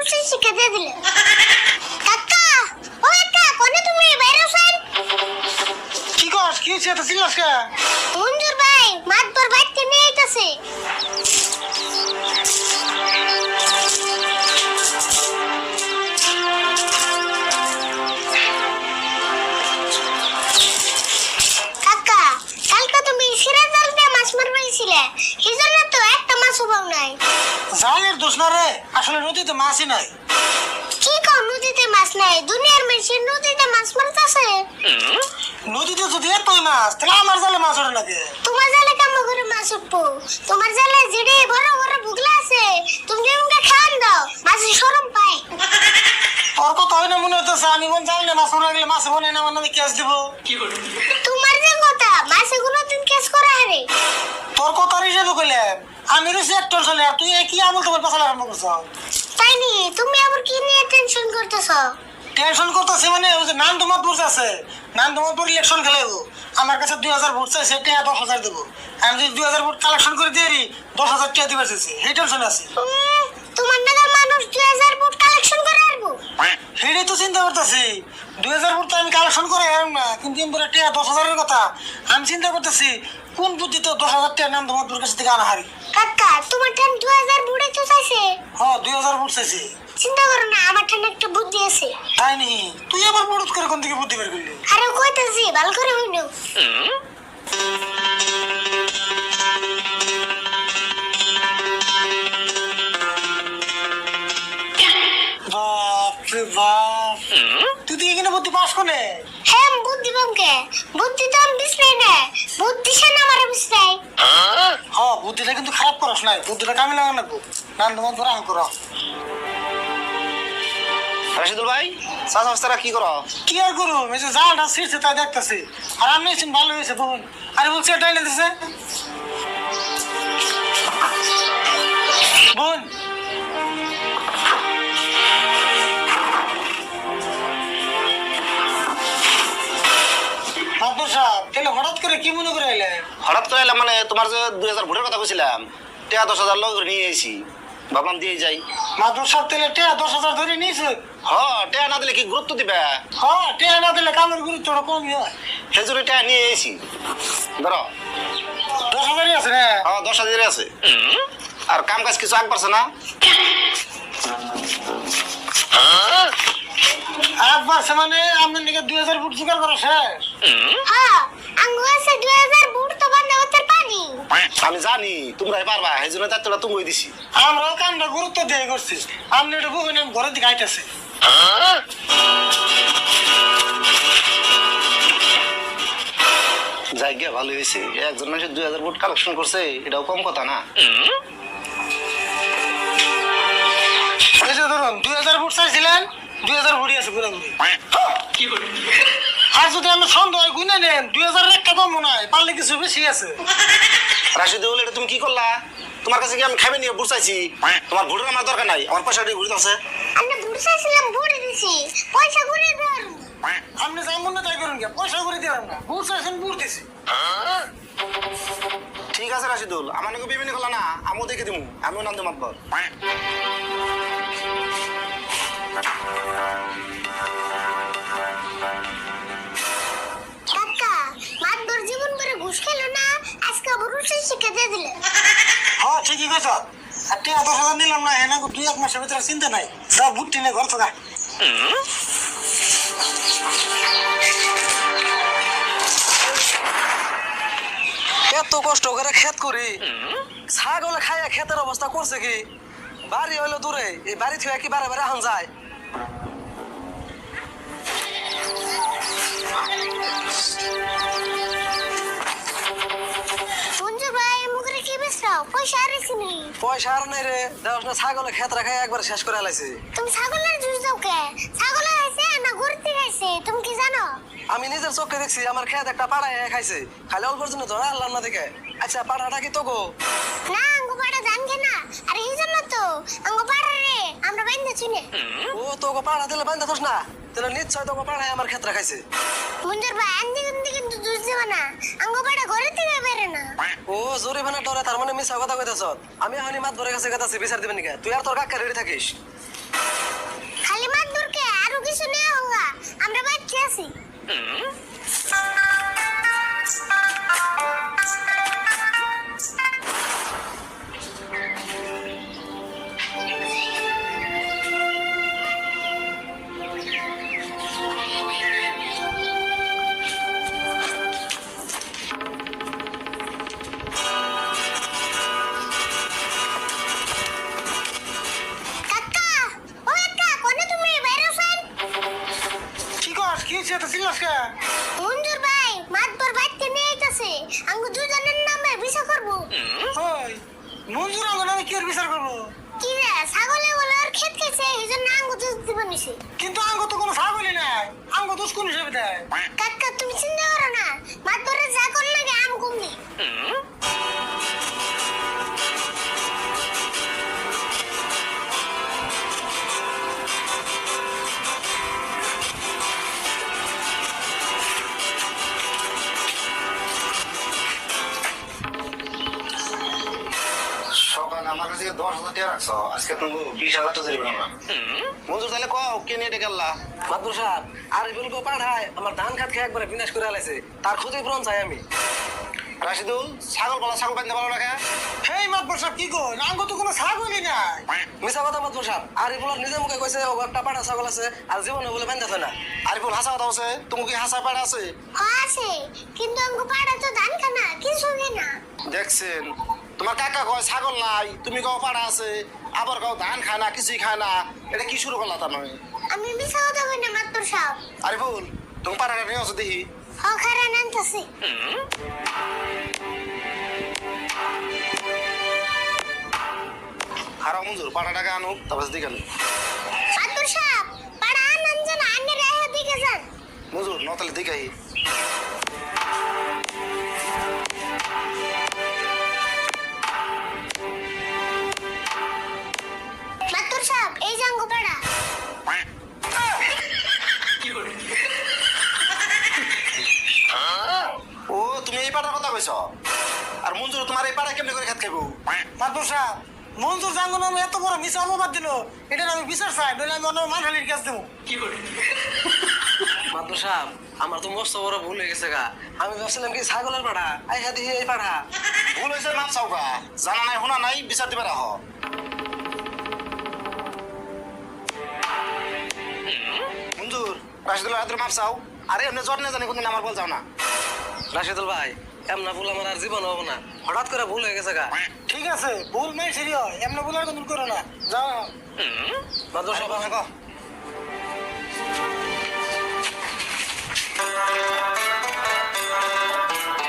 পুরুষের শিক্ষা দিয়ে দিলে। কাকা, ও কাকা, কোনে তুমি বাইরে আছেন? কি কস? কি হচ্ছে? এত চিল্লাস কে? মঞ্জুর ভাই মাতবর বাইতে নিয়ে আইতাছে। কাকা, কালকে তুমি সিরাজাল দিয়ে মাছ মারতে গেছিলে, এই জন্য তো একটা মাছও পাও নাই। জালের দোষ না রে, আসলে নদীতে মাছই নাই। কি কও নদীতে মাছ নাই? দুনিয়ার মানুষ নদীতে মাছ মারতেছে। নদীতে যদি এতই মাছ, তাহলে আমার জালে মাছ ওঠে নাকি? তোমার জালে কাম করে মাছ উঠবো? তোমার জালে যেড়ে বড় বড় বুগলা আছে, তুমি যেমনটা খান দাও, মাছ শরম পায়। তোর কথা হয় না মনে হইতেছে আমি কোন জালে মাছ ওঠে গেলে মাছ বনে না আমার নামে কেস দিব। তোমার যে কথা মাছে কোনোদিন কেস করা হারে। তোর কথার হিসেবে কইলাম আমি রয়েছি এক টেনশনে, আর তুই কি আমল তোমার পাশালে আরম্ভ করছ? তাই নি? তুমি আবার কি নিয়ে টেনশন করতেছো? টেনশন করতেছে মানে ওই যে নাম তোমার ভোট আছে, নাম তোমার ভোট ইলেকশন খেলাইবো, আমার কাছে 2000 ভোট চাইছে, টাকা 10,000 দেবো। আমি যদি 2000 ভোট কালেকশন করে দিয়ে 10,000 টাকা দিবার চাইছি, সেই টেনশন আছে। তোমার নাগাল মানুষ 2000 ভোট কালেকশন করে আসবো? সেটাই তো চিন্তা করতেছি। 2000 ভোট তো আমি কালেকশন করে আরম না, কিন্তু এমপুরে টাকা 10,000-এর কথা আমি চিন্তা করতেছি কোন বুদ্ধিতে 10,000 টাকা নাম তোমার ভোট কাছ থেকে আনা হারি। কাকা, তোমার ঠান 2000 ভোটে তো চাইছে। হ্যাঁ 2000 ভোট চাইছি। চিন্তা করো না, আমার ঠান একটা বুদ্ধি আছে। তাই নি? তুই আবার বড় করে কোন থেকে বুদ্ধি বের করলি? আরে কইতাছি ভালো করে হইনো। বাপরে বাপ, তুই তো এখানে বুদ্ধি পাস করে। হ্যাঁ বুদ্ধি বামকে, বুদ্ধি তো আমি বিছলাই না, বুদ্ধি সে না মারা বিছলাই। হ্যাঁ বুদ্ধিটা কিন্তু খারাপ করস নাই, বুদ্ধিটা কামে লাগা লাগবো। নাম তোমার ধরা করো। রাশিদুল ভাই, চাষা কি করো? কি আর করু, এই যে জালটা ছিঁড়ছে তাই দেখতেছি। আর আমি এসে ভালো হয়েছে বোন, আরে বলছি এটাই লেগেছে বোন। মাদুর সাহেব, তাহলে হঠাৎ করে কি মনে করে এলে? হঠাৎ করে এলাম মানে তোমার যে 2000 ভোটের কথা বলছিলাম, টাকা 10,000 লোক নিয়ে এসেছি, ভাবলাম দিয়ে যাই। মাদুর সাহেব তাহলে টেয়া 10,000 ধরে নিয়েছে। টাকা না দিলে কি গুরুত্ব দিবে? হ্যাঁ টেয়া না দিলে কামের গুরুত্বটা কমই হয়। সেজুরি টাকা নিয়ে এসেছি, ধরো 10,000-ই আছে না? 10,000 আছে। আর কাম কাজ কিছু আগ পারছে না? একবার সে মানে আপনার দিকে 2000 ফুট জোগাড় করা শেষ। হ্যাঁ আঙ্গু আছে 2000 ভোট তো বান্ধা হতে পানি। আমি জানি তোমরাই পারবা, সেই জন্য তার তুমি দিছি। আমরাও কামটা গুরুত্ব দিয়ে করছি। আপনি এটা বুঝবেন আমি ঘরের দিকে আইতেছি। যাই গিয়া ভালো হয়েছে, একজন মানুষের 2000 ভোট কালেকশন করছে, এটাও কম কথা না। এই যে ধরুন 2000 ফুট চাইছিলেন, 2000 ফুটই আছে পুরোপুরি। আর যদি আমি সন্দেহ হয় গুনে নেন 2000 একটা কম মনে হয়, পারলে কিছু বেশি আছে। রাশিদুল, এটা তুমি কি করলা? তোমার কাছে কি আমি খাইবে নিয়ে ভোট চাইছি? তোমার ভোটের আমার দরকার নাই, আমার পয়সাটি ঘুরে আছে। আমি ভোট চাইছিলাম ভোট দিছি, পয়সা ঘুরে দেন। আপনি যাই মনে তাই করুন, পয়সা করে দিলাম না, ভোট চাইছেন ভোট দিছি। ঠিক আছে রাশিদুল, আমার নাকি বিভিন্ন করলা না, আমিও দেখে দিমু, আমিও নাম দেবো মাতবর। কাকা, মাতবর জীবন করে ঘুষ খেলো না, আজকে পুরুষের শিক্ষা দিয়ে দিলে। হ্যাঁ ঠিকই কইছ। আর টাকা 10,000 নিলাম না, এনা 2-1 মাসের ভিতরে চিন্তা নাই, যা ভোট টিনে ঘর থাকা। এত কষ্ট করে ক্ষেত করি, ছাগল খাইয়া ক্ষেতের অবস্থা করছে কি? বাড়ি হইলো দূরে, এই বাড়ি থেকে কি বারে বারে আন যায়? মঞ্জু ভাই মুখে কি বেসরাও, পয়সা আর নি? পয়সা আর নাই রে, দেওয়াস না ছাগলে ক্ষেত রাখাই একবার শেষ করে আলাইছে। তুমি ছাগলের জুস দাও কে? ছাগল খাইছে না ঘুরতে খাইছে তুমি কি জানো? আমি নিজের চোখে দেখছি আমার ক্ষেত একটা পাড়ায় খাইছে, খালি অল্পর জন্য ধরা আনলাম না দেখে। আচ্ছা পাড়াটা কি তো গো? না আঙ্গু পাড়া জানগে না, আর এই জন্য তো আঙ্গু পাড়া রে আমরা বাইন্দা চিনে। ও তো গো পাড়া দিলে বান্ধা থস না, তাহলে নিশ্চয় তো গো পাড়ায় আমার ক্ষেত রাখাইছে। মঞ্জুর ভাই আন্দি কিন্তু জুস দেবা না, আঙ্গু পাড়া ঘরে থেকে বেরে না। ও জরিমানা ডরে তার মানে মিছা কথা কইতাছ। আমি এখনই মাত ভরে কাছে গেতাছি বিচার দিবেন নিকে, তুই আর তোর কাকা রেডি থাকিস। খালি মাতবরকে আরো কিছু নেওয়া হোগা, আমরা বাচ্চা আছি। কাকা, ও কাকা, কোনে তুমি বাইরে আছেন? কি কর কি হচ্ছে এত চিল্লাস কে? মঞ্জুর ভাই মাতবর বাইতে নিয়ে আইতাছে, আঙ্গু দুজনের নামে বিচার করব। ওই মঞ্জুর আঙ্গ নামে কি আর বিচার করবো? কি রে, ছাগলে বলে আর খেত খেয়েছে, এই জন্য আঙ্গু দুধ দিব নিছে। কিন্তু আঙ্গ তো কোনো ছাগলই নাই, আঙ্গ দোষ কোন হিসেবে দেয়? কাকা তুমি চিন্তা করো না, মাতবরের যা কর লাগে আম কমনি। সকালে আমার কাছে 10,000 টাকা রাখছো, আজকে তুমি 20,000 টাকা দিবে না। মঞ্জুর তাহলে কও কে নিয়ে ডেকে আল্লাহ? মাদুর সাহেব আরিফুল গো পাঠায় আমার ধান খাত খেয়ে একবারে বিনাশ করে আলাইছে, তার ক্ষতিপূরণ চাই আমি। রাশিদুল ছাগল বাঁধতে পারো না কে? হেই মাতবর সাহেব কি কর, আঙ্গ তো কোনো ছাগলই নাই। মিছা কথা মাদুর সাহেব, আরিফুল নিজে মুখে কইছে ও একটা পাঠা ছাগল আছে আর জীবনে বলে বান্ধা হয় না। আরিফুল হাসা কথা আছে, তুমি কি হাসা পাড়া আছে? আছে, কিন্তু আঙ্গু পাড়া তো ধান খানা, কিছু না। দেখছেন তোমার কাকা কয় ছাগল নাই, তুমি কও পাড়া আছে, আবার কও ধান খায় না, কিছুই খায় না। এটা কি শুরু করলা তা নয়? আমি মিছা কথা কই না মাতবর সাহেব। আরিফুল তুমি পাড়াটা নিয়ে আসো দেখি। খারা নানতাছি। হারাও মঞ্জুর পাড়াটাকে আনুক, তারপর দিকে আনুক। মাতবর সাহেব পাড়া আনন যেন আন্নের রাহে দিকে যান। মঞ্জুর নতালে দিকে আই। মাতবর সাহেব এই যে আঙ্গু পাড়া। ও তুমি এই পাড়ার কথা কইছ? আর মঞ্জুর তোমার এই পাড়া কেমনে করে খেত খাইবো? মাতবর সাহেব মঞ্জুর জাঙ্গ নামে এত বড় মিছা অপবাদ দিল, এটা আমি বিচার চাই, নইলে আমি অন্য মানহালির কাছে দেবো। মাদুর সাহেব আমার তো মস্ত বড় ভুল হয়ে গেছে গা, আমি ভাবছিলাম কি ছাগলের পাঠা, আই হ্যাঁ দেখি এই পাঠা। ভুল হয়েছে মাপ চাওগা, জানা নাই শোনা নাই, বিচার দিবে রাহ। মঞ্জুর রাশিদুল হাতের মাপ চাও, আরে এমনি জট না জানি কোনদিন আমার বল যাও না। রাশিদুল ভাই এমনা ভুল আমার আর জীবন হবো না, হঠাৎ করে ভুল হয়ে গেছে গা। ঠিক আছে ভুল নাই সেরি হয়, এমন ভুল আর কোনদিন করো না, যাও। মাদুর সাহেব আরে,